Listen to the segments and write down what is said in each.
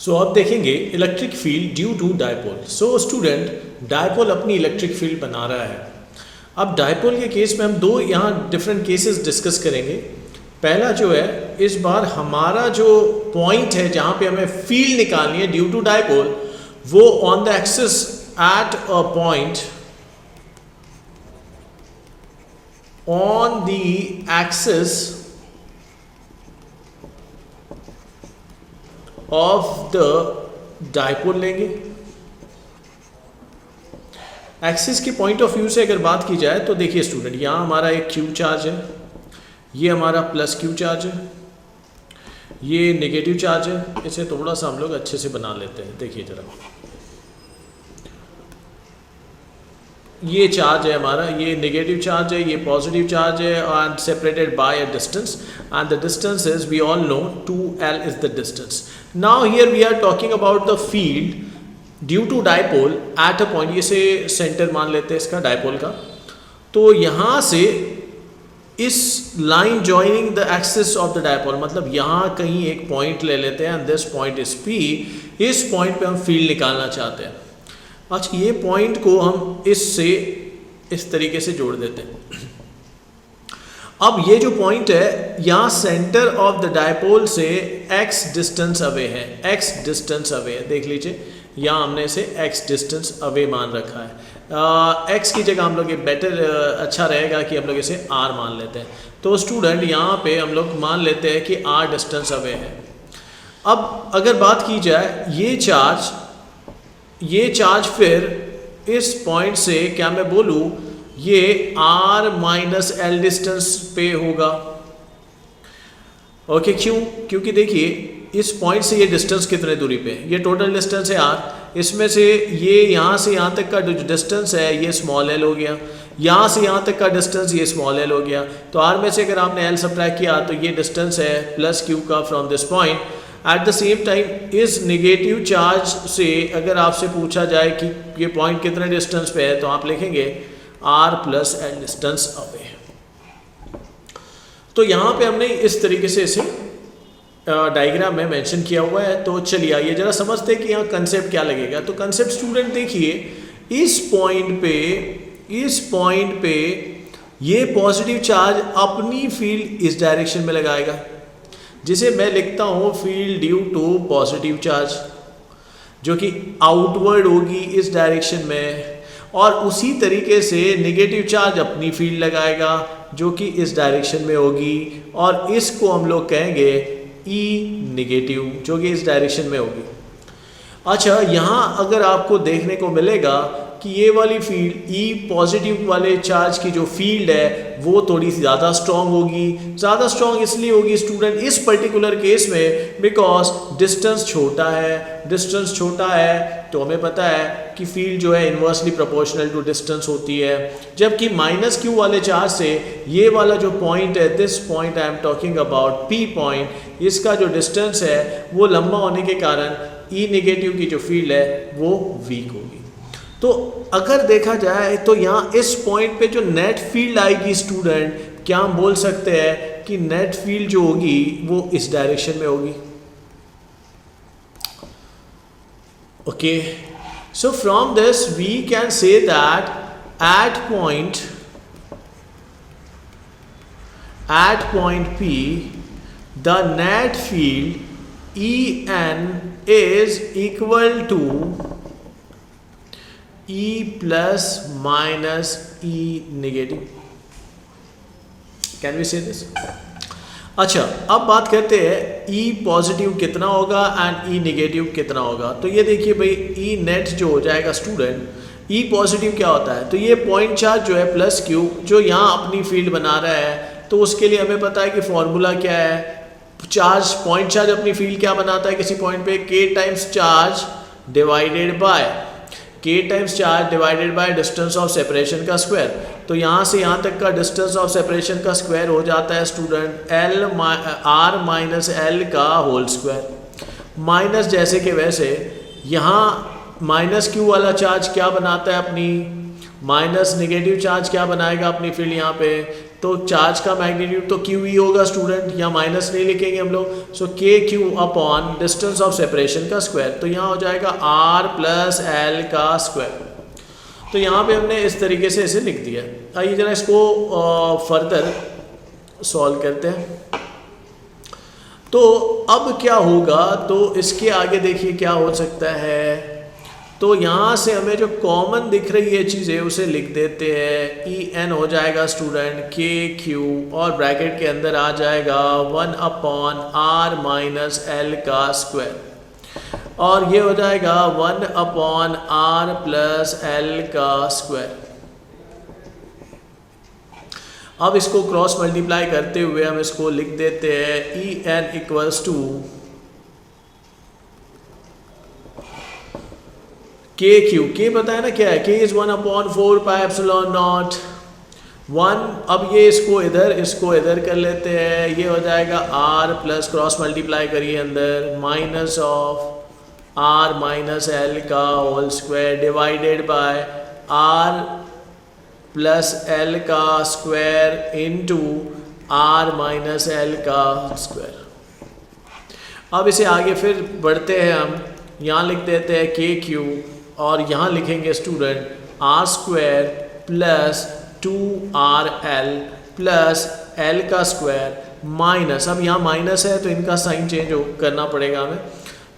सो अब देखेंगे electric field due to dipole. So student dipole अपनी इलेक्ट्रिक फील्ड बना रहा है। अब डायपोल के केस में हम दो यहाँ डिफरेंट केसेस डिस्कस करेंगे। पहला जो है, इस बार हमारा जो पॉइंट है जहाँ पे हमें फील्ड निकालनी है ड्यू टू डायपोल, वो on the axis at a point on the axis of the dipole लेंगे। एक्सिस के पॉइंट ऑफ व्यू से अगर बात की जाए तो देखिए स्टूडेंट, यहाँ हमारा एक क्यू चार्ज है, ये हमारा प्लस क्यू चार्ज है, ये नेगेटिव चार्ज है। इसे थोड़ा सा हम लोग अच्छे से बना लेते हैं। देखिए जरा, ये चार्ज है हमारा, ये नेगेटिव चार्ज है, ये पॉजिटिव चार्ज है, and separated by a distance, and the distance is, we all know, 2L is the distance. Now here we are talking about the field due to dipole at a point. ये से centre मान लेते हैं इसका dipole का। तो यहाँ से इस line joining the axis of the dipole, मतलब यहाँ कहीं एक पॉइंट ले लेते हैं, and this point is P। इस पॉइंट पे हम फील्ड निकालना चाहते हैं। अच्छा, ये पॉइंट को हम इससे इस तरीके से जोड़ देते हैं। अब ये जो पॉइंट है, यहाँ सेंटर ऑफ द डायपोल से x डिस्टेंस अवे है, x डिस्टेंस अवे है। देख लीजिए, यहाँ हमने इसे x डिस्टेंस अवे मान रखा है। x की जगह हम लोग ये बेटर अच्छा रहेगा कि हम लोग इसे r मान लेते हैं। तो स्टूडेंट यहाँ पे हम लोग मान लेते हैं कि r डिस्टेंस अवे है। अब अगर बात की जाए, ये चार्ज फिर इस पॉइंट से, क्या मैं बोलूँ, ये r माइनस एल डिस्टेंस पे होगा। ओके, क्यों? क्योंकि देखिए इस पॉइंट से ये डिस्टेंस कितने दूरी पे है, ये टोटल डिस्टेंस है r। इसमें से ये यहाँ से यहाँ तक का जो डिस्टेंस है ये स्मॉल l हो गया, यहाँ से यहाँ तक का डिस्टेंस ये स्मॉल l हो गया। तो r में से अगर आपने l सब्ट्रैक्ट किया तो ये डिस्टेंस है प्लस q का from this point. At the same time इस नेगेटिव चार्ज से अगर आपसे पूछा जाए कि ये पॉइंट कितने डिस्टेंस पे है, तो आप लिखेंगे r plus L distance away. तो यहाँ पे हमने इस तरीके से इसे डायग्राम में मेंशन किया हुआ है। तो चलिए आइए जरा समझते हैं कि यहाँ कंसेप्ट क्या लगेगा। तो कंसेप्ट स्टूडेंट देखिए, इस पॉइंट पे ये पॉजिटिव चार्ज अपनी फील्ड इस डायरेक्शन में लगाएगा, जिसे मैं लिखता हूँ field due to positive charge, जो कि आउटवर्ड होगी इस डायरेक्शन में। और उसी तरीके से नेगेटिव चार्ज अपनी फील्ड लगाएगा जो कि इस डायरेक्शन में होगी, और इसको हम लोग कहेंगे E नेगेटिव, जो कि इस डायरेक्शन में होगी। अच्छा, यहाँ अगर आपको देखने को मिलेगा कि ये वाली फील्ड E पॉजिटिव वाले चार्ज की जो फील्ड है वो थोड़ी ज़्यादा स्ट्रॉन्ग होगी। ज़्यादा स्ट्रॉन्ग इसलिए होगी स्टूडेंट इस पर्टिकुलर केस में बिकॉज डिस्टेंस छोटा है। तो हमें पता है कि फील्ड जो है इन्वर्सली प्रोपोर्शनल टू डिस्टेंस होती है। जबकि माइनस क्यू वाले चार्ज से ये वाला जो पॉइंट है, this point I am talking about P point, इसका जो डिस्टेंस है वो लंबा होने के कारण E नेगेटिव की जो फील्ड है वो वीक होगी। तो अगर देखा जाए तो यहाँ इस पॉइंट पे जो नेट फील्ड आएगी स्टूडेंट, क्या हम बोल सकते हैं कि नेट फील्ड जो होगी वो इस डायरेक्शन में होगी। Okay, so from this we can say that at point P the net field En is equal to E plus minus E negative. Can we say this? अच्छा, अब बात करते हैं E पॉजिटिव कितना होगा एंड E नेगेटिव कितना होगा। तो ये देखिए भाई, E नेट जो हो जाएगा स्टूडेंट, E पॉजिटिव क्या होता है, तो ये पॉइंट चार्ज जो है प्लस Q, जो यहाँ अपनी फील्ड बना रहा है, तो उसके लिए हमें पता है कि फॉर्मूला क्या है। पॉइंट चार्ज अपनी फील्ड क्या बनाता है किसी पॉइंट पे, K times charge divided by distance of separation का स्क्वायर। तो यहाँ से यहाँ तक का डिस्टेंस ऑफ सेपरेशन का स्क्वायर हो जाता है स्टूडेंट R माइनस L का होल स्क्वायर। माइनस जैसे कि वैसे यहाँ माइनस Q वाला चार्ज क्या बनाता है अपनी, माइनस नेगेटिव चार्ज क्या बनाएगा अपनी फील्ड यहाँ पे, तो चार्ज का मैग्नीट्यूड तो क्यू ही होगा स्टूडेंट, यहाँ माइनस नहीं लिखेंगे हम लोग। सो के Q upon distance of separation का स्क्वायर, तो यहाँ हो जाएगा आर प्लस एल का स्क्वायर। तो यहाँ पे हमने इस तरीके से इसे लिख दिया। आइए जरा इसको फर्दर सॉल्व करते हैं। तो अब क्या होगा, तो इसके आगे देखिए क्या हो सकता है। तो यहाँ से हमें जो कॉमन दिख रही है चीज़ें उसे लिख देते हैं। ई एन हो जाएगा स्टूडेंट के क्यू और ब्रैकेट के अंदर आ जाएगा 1 अपॉन आर माइनस एल का स्क्वायर, और ये हो जाएगा 1 अपॉन आर प्लस एल का स्क्वायर। अब इसको क्रॉस मल्टीप्लाई करते हुए हम इसको लिख देते हैं ई एन इक्वल्स टू के क्यू। के पता है ना क्या है, के is 1 upon 4 pi epsilon not 1। अब ये इसको इधर कर लेते हैं, ये हो जाएगा आर प्लस क्रॉस मल्टीप्लाई करिए अंदर minus of R minus L का whole square divided by R plus L का square into R minus L का स्क्वायर। अब इसे आगे फिर बढ़ते हैं हम, यहाँ लिख देते हैं के क्यू और यहाँ लिखेंगे student R square plus 2RL plus L का स्क्वायर माइनस, अब यहाँ माइनस है तो इनका साइन चेंज करना पड़ेगा हमें।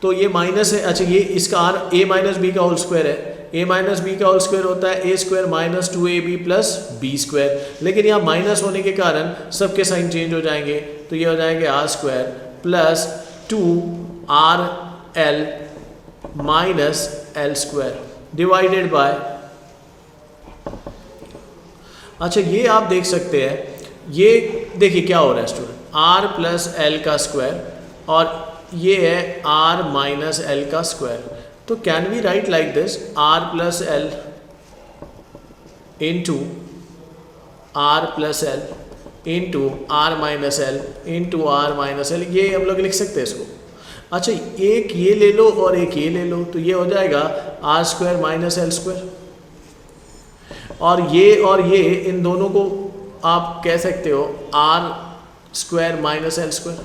तो ये माइनस है, अच्छा ये इसका आर ए माइनस बी का होल स्क्वायर है, ए माइनस बी का होल स्क्वायर होता है A square minus 2AB plus B square, लेकिन यहाँ माइनस होने के कारण सबके साइन चेंज हो जाएंगे। तो ये हो जाएंगे R square plus 2RL minus L square divided by, अच्छा ये आप देख सकते हैं, ये देखिए क्या हो रहा है स्टूडेंट, आर प्लस एल का स्क्वायर और ये है आर माइनस एल का स्क्वायर। तो can we write like this R plus L into R plus L into R minus L into R minus L, ये हम लोग लिख सकते हैं इसको। अच्छा एक ये ले लो और एक ये ले लो, तो ये हो जाएगा R square minus L square, और ये इन दोनों को आप कह सकते हो R square minus L square.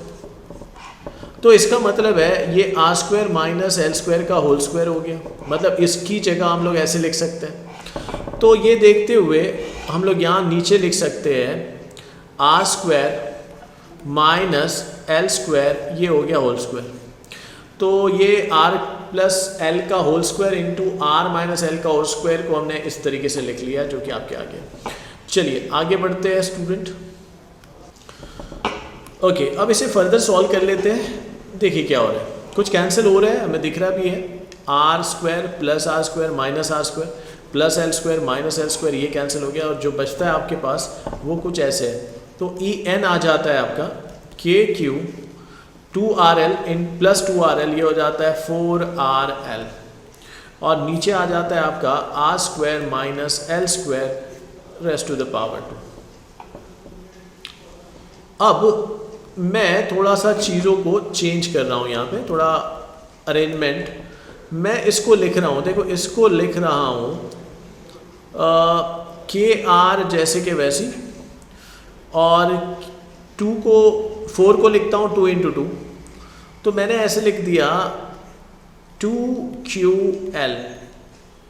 तो इसका मतलब है ये R square minus L square का होल स्क्वायर हो गया, मतलब इसकी जगह हम लोग ऐसे लिख सकते हैं। तो ये देखते हुए हम लोग यहाँ नीचे लिख सकते हैं R square minus L square, ये हो गया होल स्क्वायर। तो ये आर प्लस एल का whole square into R minus L का होल स्क्वायर को हमने इस तरीके से लिख लिया जो कि आपके आगे। चलिए आगे बढ़ते हैं स्टूडेंट। ओके अब इसे फर्दर सॉल्व कर लेते हैं। देखिए क्या हो रहा है, कुछ कैंसिल हो रहा है, हमें दिख रहा भी है R square plus R square minus R square plus L square minus L square, ये कैंसिल हो गया और जो बचता है आपके पास वो कुछ ऐसे है। तो ई एन आ जाता है आपका के Q 2RL in plus 2RL, ये हो जाता है 4RL, और नीचे आ जाता है आपका R square minus L square raised to the power 2। अब मैं थोड़ा सा चीज़ों को चेंज कर रहा हूँ, यहाँ पे थोड़ा अरेंजमेंट, मैं इसको लिख रहा हूँ, देखो इसको लिख रहा हूँ के आर जैसे कि वैसी, और 4 को लिखता हूँ 2 इंटू 2, तो मैंने ऐसे लिख दिया 2QL,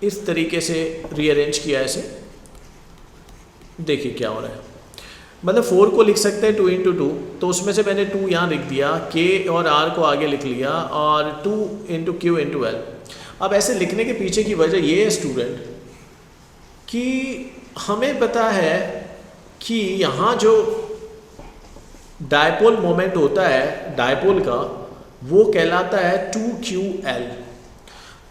इस तरीके से रीअरेंज किया ऐसे। देखिए क्या हो रहा है, मतलब 4 को लिख सकते हैं 2 इंटू 2, तो उसमें से मैंने 2 यहाँ लिख दिया, K और R को आगे लिख लिया और 2 इंटू Q इंटू L। अब ऐसे लिखने के पीछे की वजह ये है स्टूडेंट कि हमें पता है कि यहाँ जो डायपोल मोमेंट होता है डायपोल का, वो कहलाता है 2QL।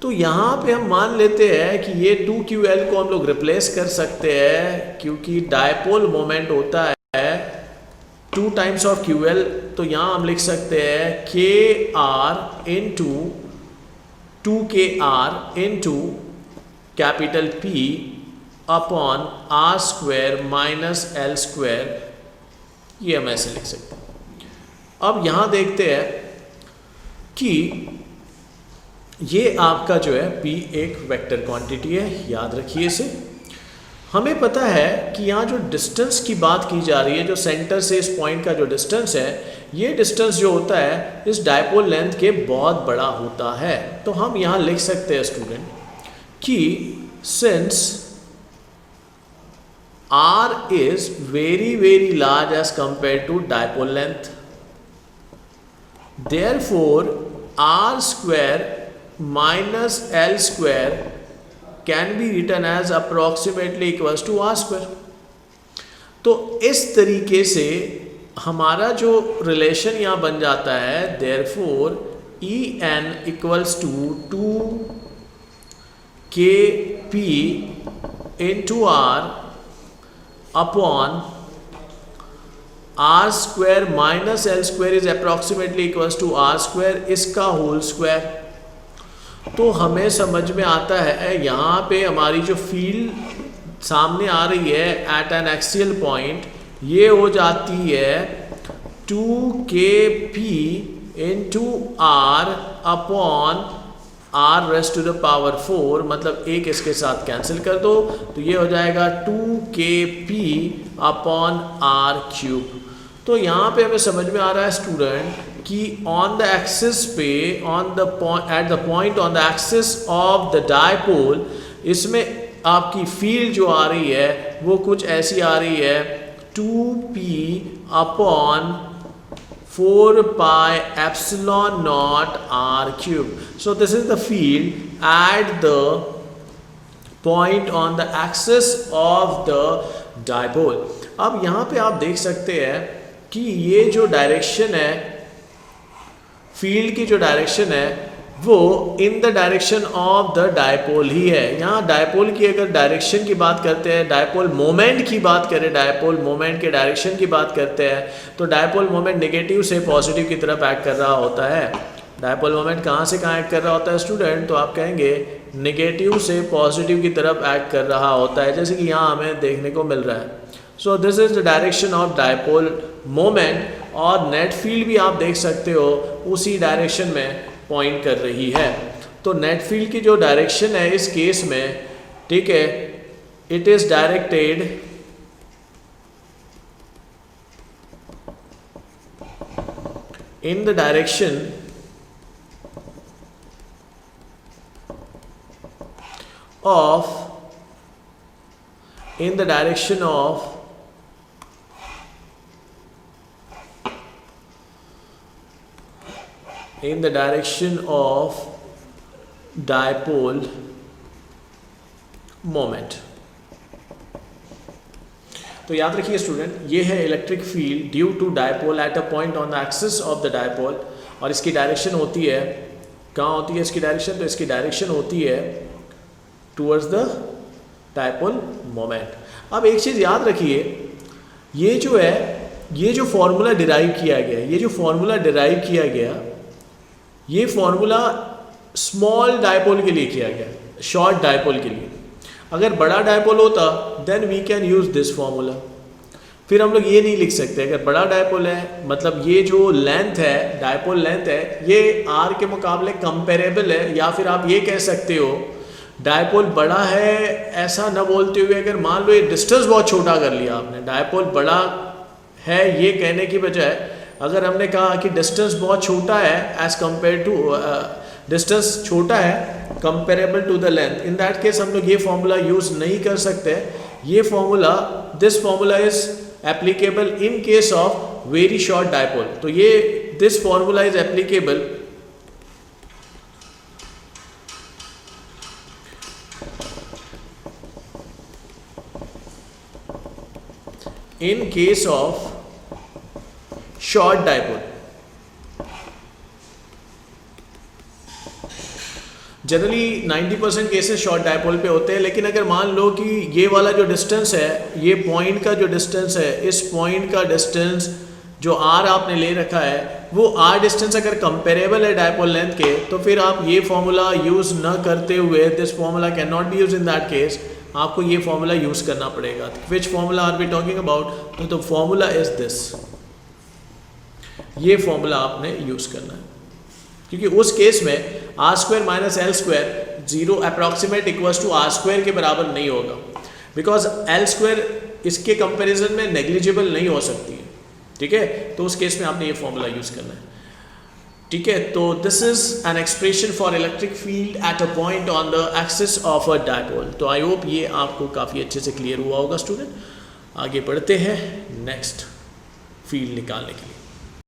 तो यहाँ पे हम मान लेते हैं कि ये 2QL को हम लोग रिप्लेस कर सकते हैं, क्योंकि डायपोल मोमेंट होता है 2 टाइम्स ऑफ QL। तो यहाँ हम लिख सकते हैं KR into 2KR into capital P upon R square minus L square, ये हम ऐसे लिख सकते हैं। अब यहाँ देखते हैं कि ये आपका जो है P एक वेक्टर क्वांटिटी है, याद रखिए इसे। हमें पता है कि यहाँ जो डिस्टेंस की बात की जा रही है, जो सेंटर से इस पॉइंट का जो डिस्टेंस है, ये डिस्टेंस जो होता है इस डायपोल लेंथ के बहुत बड़ा होता है। तो हम यहाँ लिख सकते हैं स्टूडेंट कि since R is very large as compared to dipole length, therefore R square minus L square can be written as approximately equals to R square। तो इस तरीके से हमारा जो रिलेशन यहाँ बन जाता है, therefore En equals to 2kp into R upon R square minus L square is approximately equals to R square इसका होल स्क्वायर। तो हमें समझ में आता है यहाँ पे हमारी जो फील्ड सामने आ रही है एट एन एक्सियल पॉइंट, ये हो जाती है 2kp into R upon r raised to the power 4, मतलब एक इसके साथ कैंसिल कर दो तो ये हो जाएगा 2kp अपॉन r क्यूब। तो यहाँ पे हमें समझ में आ रहा है स्टूडेंट कि ऑन द एक्सिस पे at the point on the axis of the dipole, इसमें आपकी फील्ड जो आ रही है वो कुछ ऐसी आ रही है 2p upon 4 pi epsilon naught r cube। So this is the field at the point on the axis of the dipole। अब यहाँ पे आप देख सकते हैं कि ये जो डायरेक्शन है, फील्ड की जो डायरेक्शन है वो in the direction of the dipole ही है। यहाँ डायपोल की अगर डायरेक्शन की बात करते हैं, डायपोल मोमेंट की बात करें, डायपोल मोमेंट के डायरेक्शन की बात करते हैं, तो डायपोल मोमेंट नेगेटिव से पॉजिटिव की तरफ एक्ट कर रहा होता है। डायपोल मोमेंट कहाँ से कहाँ एक्ट कर रहा होता है स्टूडेंट? तो आप कहेंगे नेगेटिव से पॉजिटिव की तरफ एक्ट कर रहा होता है, जैसे कि यहाँ हमें देखने को मिल रहा है। So this is the direction of dipole moment, और नेट फील्ड भी आप देख सकते हो उसी डायरेक्शन में पॉइंट कर रही है। तो नेट फील्ड की जो डायरेक्शन है इस केस में, ठीक है, it is directed in the direction of dipole moment। तो याद रखिए स्टूडेंट, ये है electric field due to dipole at a point on the axis of the dipole, और इसकी डायरेक्शन होती है, कहाँ होती है इसकी डायरेक्शन? तो इसकी डायरेक्शन होती है टूवर्ड्स द डायपोल मोमेंट। अब एक चीज़ याद रखिए, ये जो है, ये जो फॉर्मूला डिराइव किया गया, ये फॉर्मूला स्मॉल डायपोल के लिए किया गया, शॉर्ट डायपोल के लिए। अगर बड़ा डायपोल होता then we can use this formula. फिर हम लोग ये नहीं लिख सकते, अगर बड़ा डायपोल है मतलब ये जो लेंथ है, डायपोल लेंथ है, ये आर के मुकाबले कंपेरेबल है, या फिर आप ये कह सकते हो डायपोल बड़ा है ऐसा न बोलते हुए, अगर मान लो ये डिस्टेंस बहुत छोटा कर लिया आपने, डायपोल बड़ा है ये कहने की बजाय अगर हमने कहा कि डिस्टेंस बहुत छोटा है एज कम्पेयर टू, डिस्टेंस छोटा है comparable to the length, in that case हम लोग ये फॉर्मूला यूज़ नहीं कर सकते। ये formula, this formula is applicable in case of very short dipole. तो ये this formula is applicable in case of short dipole। Generally 90% cases short dipole पे होते हैं, लेकिन अगर मान लो कि ये वाला जो डिस्टेंस है, ये पॉइंट का जो डिस्टेंस है, इस पॉइंट का डिस्टेंस जो r आपने ले रखा है, वो r डिस्टेंस अगर कंपेरेबल है डायपोल लेंथ के, तो फिर आप ये फॉर्मूला यूज़ न करते हुए, this formula can not be use in that case, आपको ये फॉर्मूला यूज़ करना पड़ेगा। Which formula are we talking about? तो फॉर्मूला इज दिस, ये फॉर्मूला आपने यूज़ करना है, क्योंकि उस केस में R square minus L square zero approximate equals to R square के बराबर नहीं होगा। बिकॉज एल स्क्वायर इसके कंपैरिजन में नेग्लिजिबल नहीं हो सकती है, ठीक है। तो उस केस में आपने ये फॉर्मूला यूज़ करना है, ठीक है। तो this is an expression for electric field at a point on the axis of a dipole. तो आई होप ये आपको काफ़ी अच्छे से क्लियर हुआ होगा स्टूडेंट। आगे बढ़ते हैं नेक्स्ट फील्ड निकालने के लिए।